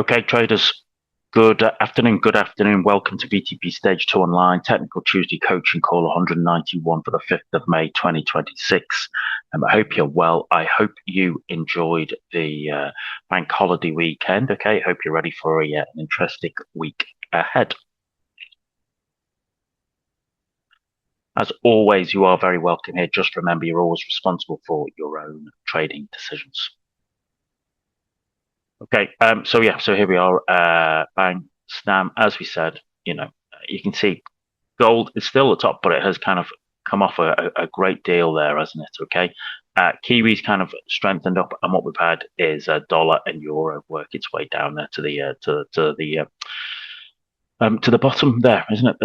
Okay, traders, good afternoon. Good afternoon. Welcome to VTP Stage 2 Online, Technical Tuesday Coaching Call 191 for the 5th of May 2026. I hope you're well. I hope you enjoyed the bank holiday weekend. Okay, hope you're ready for an interesting week ahead. As always, you are very welcome here. Just remember, you're always responsible for your own trading decisions. Okay, so here we are, bang, STAM, as we said, you can see gold is still at the top, but it has kind of come off a great deal there, hasn't it? Okay, Kiwi's kind of strengthened up, and what we've had is dollar and euro work its way down there to the bottom there, isn't it?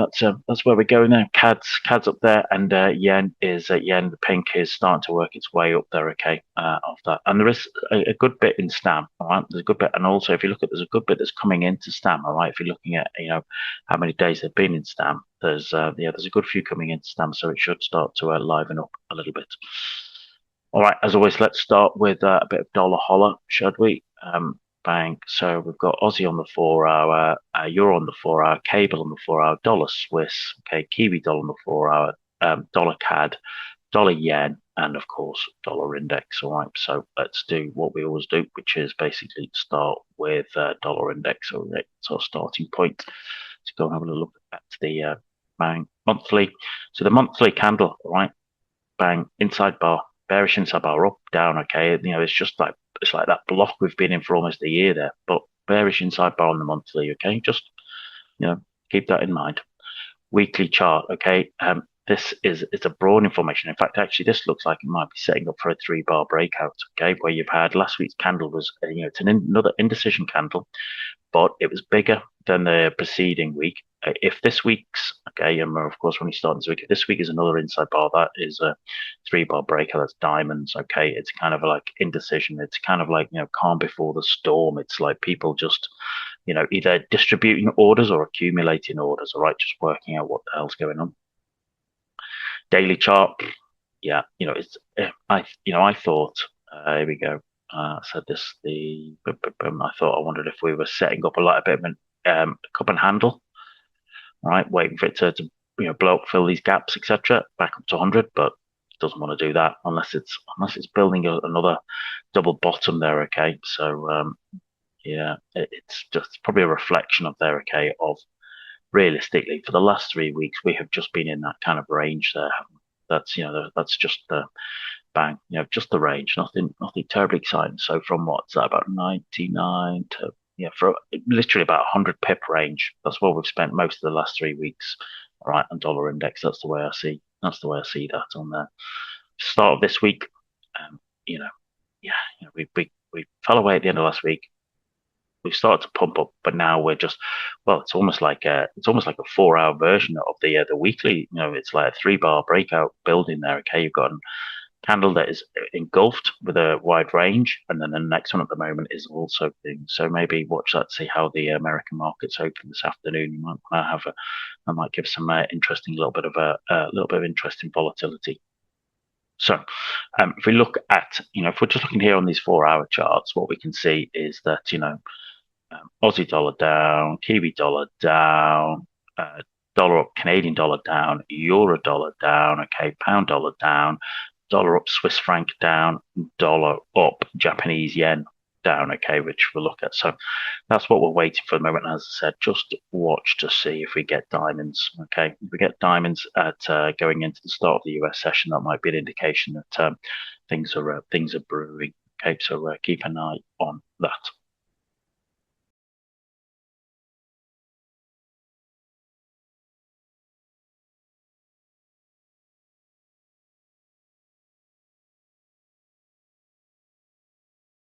That's where we're going there. CAD's up there, and yen. The pink is starting to work its way up there. Okay, of that, and there is a good bit in STAM. All right, there's a good bit, and also if you look at, there's a good bit that's coming into STAM. All right, if you're looking at how many days they've been in STAM, there's a good few coming into STAM, so it should start to liven up a little bit. All right, as always, let's start with a bit of dollar holler, should we? Bang. So we've got Aussie on the 4-hour, Euro on the 4-hour, cable on the 4-hour, dollar Swiss, okay, Kiwi dollar on the 4-hour, dollar CAD, dollar yen, and of course dollar index. All right, so let's do what we always do, which is basically start with dollar index. So it's our starting point. Let's go and have a look at the bang monthly. So the monthly candle, all right, bang, inside bar, bearish inside bar, up, down. Okay, it's just like that block we've been in for almost a year there, but bearish inside bar on the monthly. Okay, just keep that in mind. Weekly chart. Okay, it's a broad information. In fact, actually, this looks like it might be setting up for a 3-bar breakout. Okay, where you've had last week's candle was it's another indecision candle, but it was bigger than the preceding week. If this week's, okay, and of course when we start this week, if this week is another inside bar, that is a 3-bar breaker, that's diamonds, okay? It's kind of like indecision. It's kind of like, calm before the storm. It's like people just, either distributing orders or accumulating orders, all right? Just working out what the hell's going on. Daily chart, yeah, I thought, here we go. I said this, I wondered if we were setting up a bit of a cup and handle, right? Waiting for it to blow up, fill these gaps, etc. Back up to 100, but it doesn't want to do that unless it's building another double bottom there. Okay, so it's just probably a reflection of there. Okay, of realistically for the last 3 weeks we have just been in that kind of range there. That's just the bang, just the range, nothing terribly exciting. So from what's that, about 99 to for literally about 100 pip range. That's what we've spent most of the last 3 weeks. All right, on dollar index, that's the way I see that on there. Start of this week, we fell away at the end of last week. We've started to pump up, but now we're just, it's almost like a 4-hour version of the weekly. It's like a 3-bar breakout building there. Okay, you've got a candle that is engulfed with a wide range, and then the next one at the moment is also thing. So maybe watch that, see how the American markets open this afternoon. You I might give some interesting little bit of interesting volatility. So if we look at, if we're just looking here on these 4-hour charts, what we can see is that Aussie dollar down, Kiwi dollar down, dollar up, Canadian dollar down, euro dollar down, okay, pound dollar down, dollar up, Swiss franc down, dollar up, Japanese yen down, okay, which we'll look at. So that's what we're waiting for the moment. As I said, just watch to see if we get diamonds, okay. If we get diamonds at going into the start of the US session, that might be an indication that things are brewing, okay. So keep an eye on that.